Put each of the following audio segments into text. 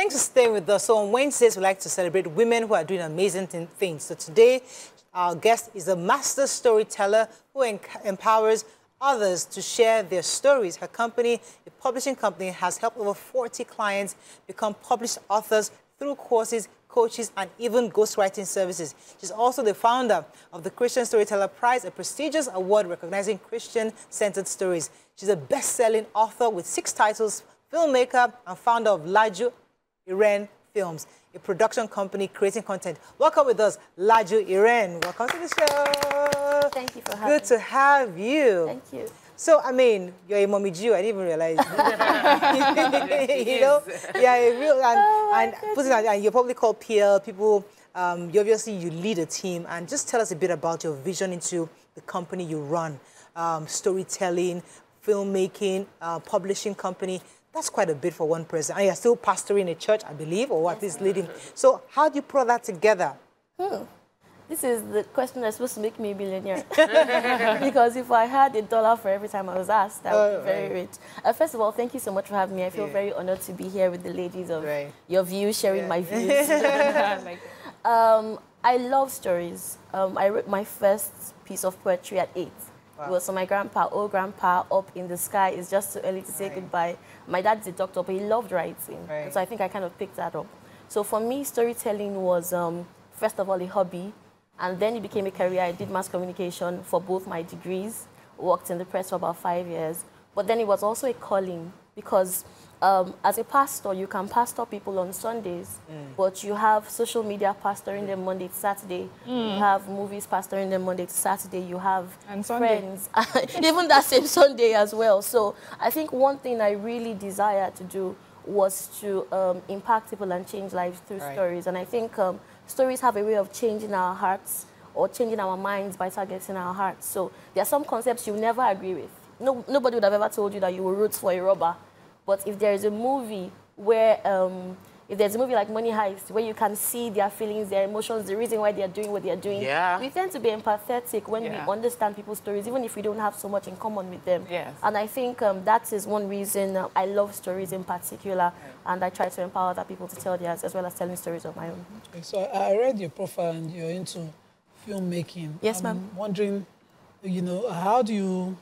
Thanks for staying with us. So on Wednesdays, we like to celebrate women who are doing amazing things. So today, our guest is a master storyteller who empowers others to share their stories. Her company, a publishing company, has helped over 40 clients become published authors through courses, coaches, and even ghostwriting services. She's also the founder of the Christian Storyteller Prize, a prestigious award recognizing Christian-centered stories. She's a best-selling author with 6 titles, filmmaker, and founder of Iren Films, a production company creating content. Welcome with us, Iren. Welcome to the show. Thank you for having me. Good to have you. Thank you. So, I mean, you're a mommy Jew. I didn't even realize. You know, yeah, a real and you're probably called PL. People, obviously you lead a team. And just tell us a bit about your vision into the company you run, storytelling, filmmaking, publishing company. That's quite a bit for one person. And you're still pastoring a church, I believe, or what is leading. So how do you put that together? This is the question that's supposed to make me a billionaire. Because if I had $1 for every time I was asked, I would be very rich. First of all, thank you so much for having me. I feel very honored to be here with the ladies of your views, sharing my views. I love stories. I wrote my first piece of poetry at 8. It was for my grandpa. Oh, grandpa, up in the sky. It's just too early to say goodbye. My dad's a doctor, but he loved writing. So I think I kind of picked that up. So for me, storytelling was, first of all, a hobby. And then it became a career. I did mass communication for both my degrees, worked in the press for about 5 years. But then it was also a calling because as a pastor, you can pastor people on Sundays, but you have social media pastoring them Monday to Saturday. You have movies pastoring them Monday to Saturday. You have friends, even that same Sunday as well. So I think one thing I really desired to do was to impact people and change lives through stories. And I think stories have a way of changing our hearts or changing our minds by targeting our hearts. So there are some concepts you never agree with. Nobody would have ever told you that you will root for a robber. But if there is a movie where, if there's a movie like Money Heist, where you can see their feelings, their emotions, the reason why they're doing what they're doing, we tend to be empathetic when we understand people's stories, even if we don't have so much in common with them. And I think that is one reason I love stories in particular, and I try to empower other people to tell theirs, as well as telling stories of my own. Okay, so I read your profile, and you're into filmmaking. Yes, ma'am. I'm wondering, you know, how do you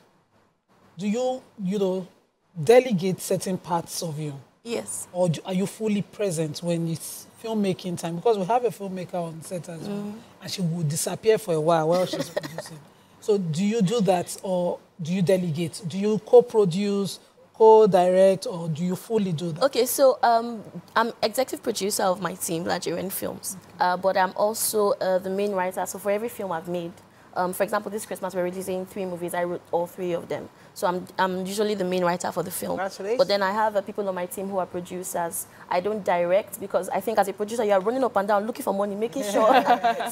delegate certain parts of you? Yes. Or are you fully present when it's filmmaking time? Because we have a filmmaker on set as well, and she will disappear for a while she's producing. So do you do that, or do you delegate? Do you co-produce, co-direct, or do you fully do that? Okay, so I'm executive producer of my team, Iren Films, but I'm also the main writer. So for every film I've made, for example, this Christmas we're releasing 3 movies. I wrote all 3 of them. So I'm usually the main writer for the film. Congratulations. But then I have people on my team who are producers. I don't direct because I think as a producer, you are running up and down looking for money, making sure.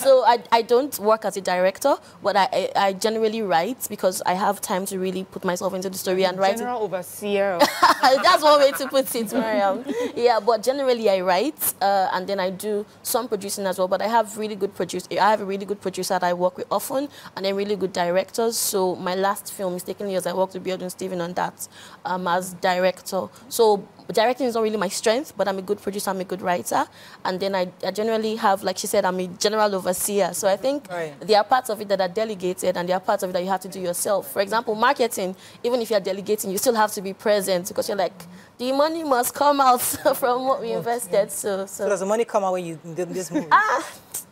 So I don't work as a director, but I generally write because I have time to really put myself into the story and write. General overseer. That's one way to put it, Mariam. Yeah, but generally I write and then I do some producing as well. But I have really good producers. I have a really good producer that I work with often, and then really good directors. So my last film, Mistakenly Yours, I worked with Biodun Steven on that as director. So directing is not really my strength, but I'm a good producer, I'm a good writer. And then I generally have, like she said, I'm a general overseer. So I think there are parts of it that are delegated, and there are parts of it that you have to do yourself. For example, marketing, even if you're delegating, you still have to be present because you're like, the money must come out from what we invested. So does the money come out when you did this movie?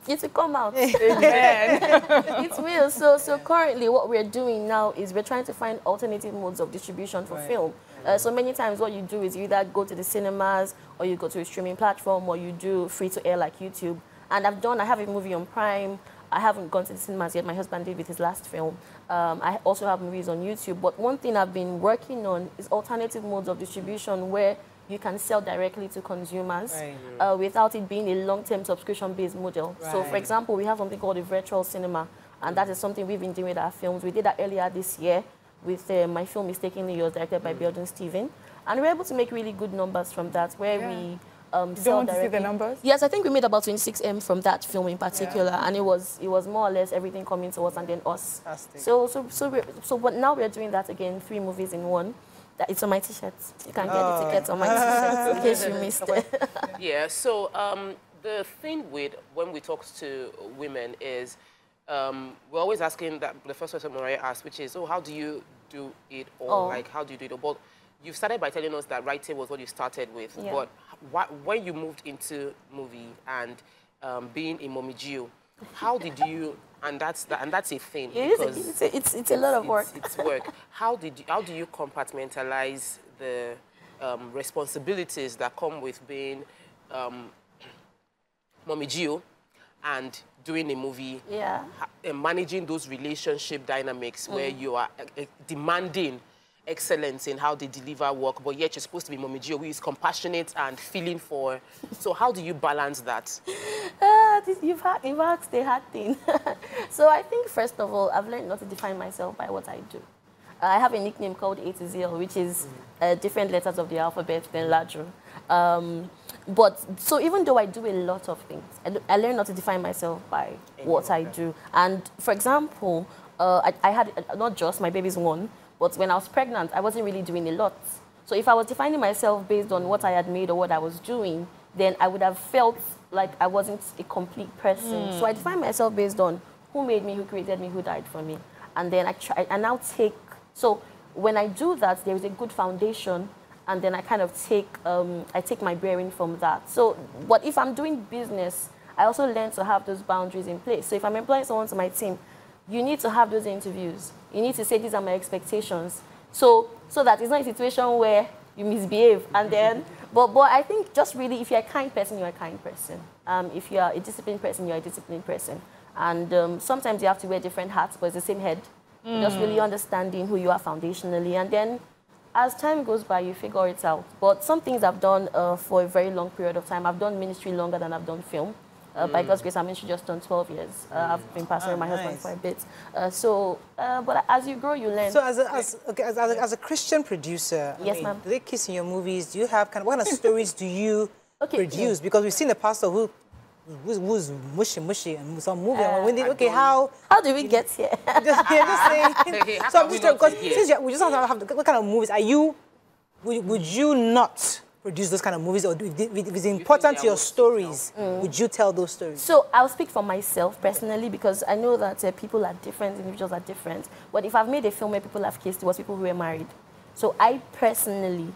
It will come out. It will. So currently what we're doing now is we're trying to find alternative modes of distribution for film. So many times what you do is you either go to the cinemas, or you go to a streaming platform, or you do free-to-air like YouTube. And I have a movie on Prime. I haven't gone to the cinemas yet. My husband did with his last film. I also have movies on YouTube. But one thing I've been working on is alternative modes of distribution where you can sell directly to consumers without it being a long-term subscription-based model. So, for example, we have something called a virtual cinema, and that is something we've been doing with our films. We did that earlier this year with my film Mistakenly Yours, directed by Biodun Steven. And we were able to make really good numbers from that, where we sell want to see the numbers? Yes, I think we made about 26M from that film in particular, and it was more or less everything coming to us and then us. Fantastic. So but now we're doing that again, 3 movies in 1. It's on my T-shirts. You can get the tickets on my T-shirts in case you missed it. Yeah, so the thing with when we talk to women is we're always asking that the first question Mariah asked, which is, oh, how do you do it? Or like, how do you do it? But you've started by telling us that writing was what you started with. Yeah. But when you moved into movie and being a Mommy Gio, how did you, and that's a thing. It's a lot of work. It's work. How do you compartmentalize the responsibilities that come with being Mommy Gio and doing a movie? Yeah. Managing those relationship dynamics where you are demanding excellence in how they deliver work, but yet you're supposed to be Mommy Gio, who is compassionate and feeling for. So how do you balance that? You've asked a hard thing. So I think, first of all, I've learned not to define myself by what I do. I have a nickname called A to Z, which is different letters of the alphabet, then larger. So even though I do a lot of things, I learn not to define myself by what I do. And for example, I had, not just, my baby's one, but when I was pregnant, I wasn't really doing a lot. So if I was defining myself based on what I had made or what I was doing, then I would have felt like I wasn't a complete person. So I define myself based on who made me, who created me, who died for me. And then I now take, so when I do that, there is a good foundation, and then I kind of take, I take my bearing from that. So, but if I'm doing business, I also learn to have those boundaries in place. So if I'm employing someone to my team, you need to have those interviews. You need to say, these are my expectations. So that it's not a situation where you misbehave. And then, but I think just really, if you're a kind person, you're a kind person. If you're a disciplined person, you're a disciplined person. And sometimes you have to wear different hats, but it's the same head. Just really understanding who you are foundationally. And then as time goes by, you figure it out. But some things I've done for a very long period of time. I've done ministry longer than I've done film. By God's grace, our ministry just done 12 years. I've been pastoring my husband for a bit. But as you grow, you learn. So as a Christian producer, yes, ma'am. Do they kiss in your movies? Do you have what kind of stories do you produce? Because we've seen a pastor who's mushy and some movie. How do we get here? just saying. So I'm just trying, because since we just have what kind of movies are you? Would you not produce those kind of movies, or if it's important to your stories, would you tell those stories? So I'll speak for myself personally, because I know that people are different, individuals are different. But if I've made a film where people have kissed, it was people who were married. So I personally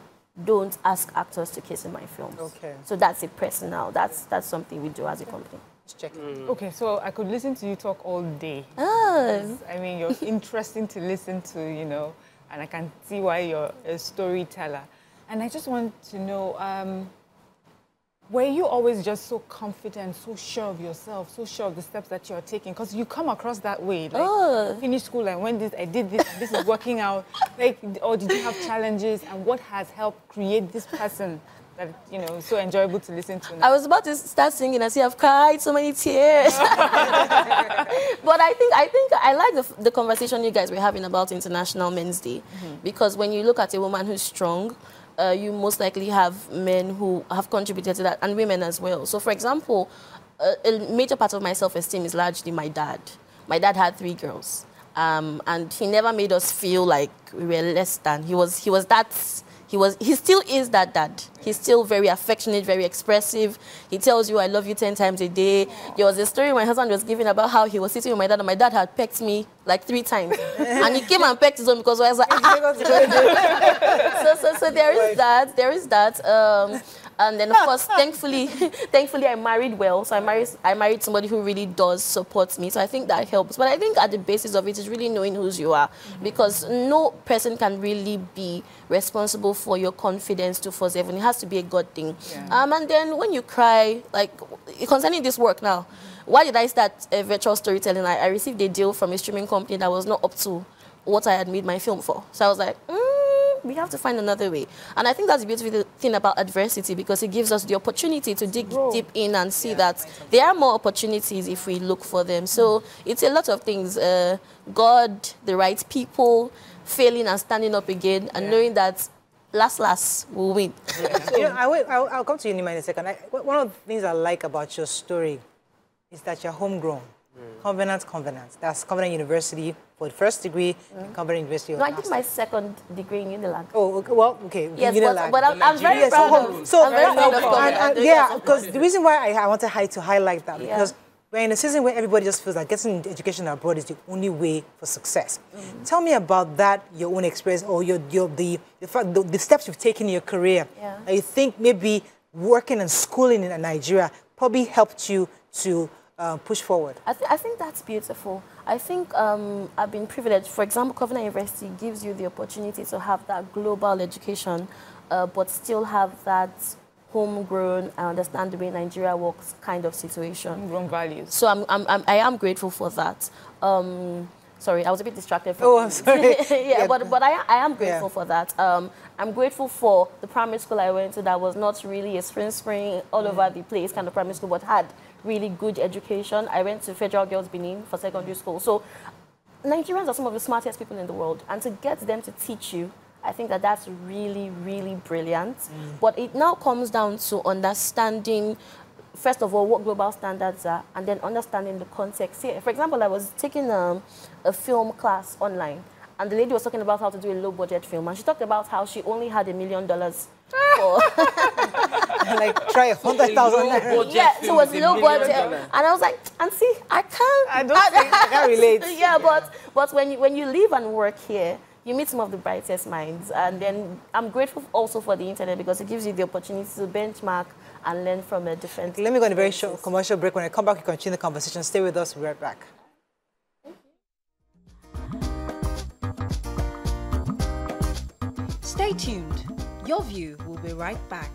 don't ask actors to kiss in my films. Okay. So that's a personal, that's something we do as a company. Just checking. Okay, so I could listen to you talk all day. I mean, you're interesting to listen to, you know, and I can see why you're a storyteller. And I just want to know, were you always just so confident, so sure of yourself, so sure of the steps that you're taking? Because you come across that way, like, finish school and when I did this, this is working out. Like, or did you have challenges, and what has helped create this person that, you know, so enjoyable to listen to now? I was about to start singing and say, I've cried so many tears. But I think I like the conversation you guys were having about International Men's Day. Because when you look at a woman who's strong, you most likely have men who have contributed to that, and women as well. So, for example, a major part of my self-esteem is largely my dad. My dad had 3 girls, and he never made us feel like we were less than. He still is that dad. He's still very affectionate, very expressive. He tells you, I love you 10 times a day. There was a story my husband was giving about how he was sitting with my dad, and my dad had pecked me like 3 times. And he came and pecked his own because I was like, So there is that. And then, of course, thankfully, I married well. So I married somebody who really does support me. So I think that helps. But I think at the basis of it is really knowing who you are. Because no person can really be responsible for your confidence 24/7. It has to be a God thing. Yeah. And then when you cry, like, concerning this work now, why did I start virtual storytelling? I received a deal from a streaming company that was not up to what I had made my film for. So I was like, we have to find another way. And I think that's the beautiful thing about adversity, because it gives us the opportunity to dig deep in and see that there are more opportunities if we look for them. So it's a lot of things. God, the right people, failing and standing up again, and knowing that last we'll win. You know, I'll come to you in a second. One of the things I like about your story is that you're homegrown. Covenant. That's Covenant University for the first degree, and Covenant University of No, I did my second degree in Unilag. Oh, okay, well, okay. Yes, Unilag. but I'm very proud of So, I'm very proud of Covenant. yeah, because the reason why I want to highlight that, because we're in a season where everybody just feels like getting education abroad is the only way for success. Tell me about that, your own experience, or the steps you've taken in your career. Yeah. You think maybe working and schooling in Nigeria probably helped you to push forward? I think that's beautiful. I think I've been privileged. For example, Covenant University gives you the opportunity to have that global education, but still have that homegrown, I understand the way Nigeria works kind of situation. Homegrown values. So I am grateful for that. Sorry, I was a bit distracted. I'm sorry. yeah, but I am grateful for that. I'm grateful for the primary school I went to that was not really a spring all over the place kind of primary school, but had really good education. I went to Federal Girls Benin for secondary school. So Nigerians are some of the smartest people in the world, and to get them to teach you, I think that that's really, really brilliant. But it now comes down to understanding, first of all, what global standards are, and then understanding the context. See, for example, I was taking a film class online, and the lady was talking about how to do a low-budget film, and she talked about how she only had $1 million for... like, try 100,000. Yeah, so it was low budget. And I was like, and see, I can't relate. Yeah, but when you live and work here, you meet some of the brightest minds. And then I'm grateful also for the internet because it gives you the opportunity to benchmark and learn from a different... Let me go on a very short commercial break. When I come back, we continue the conversation. Stay with us. We'll be right back. Stay tuned. Your View will be right back.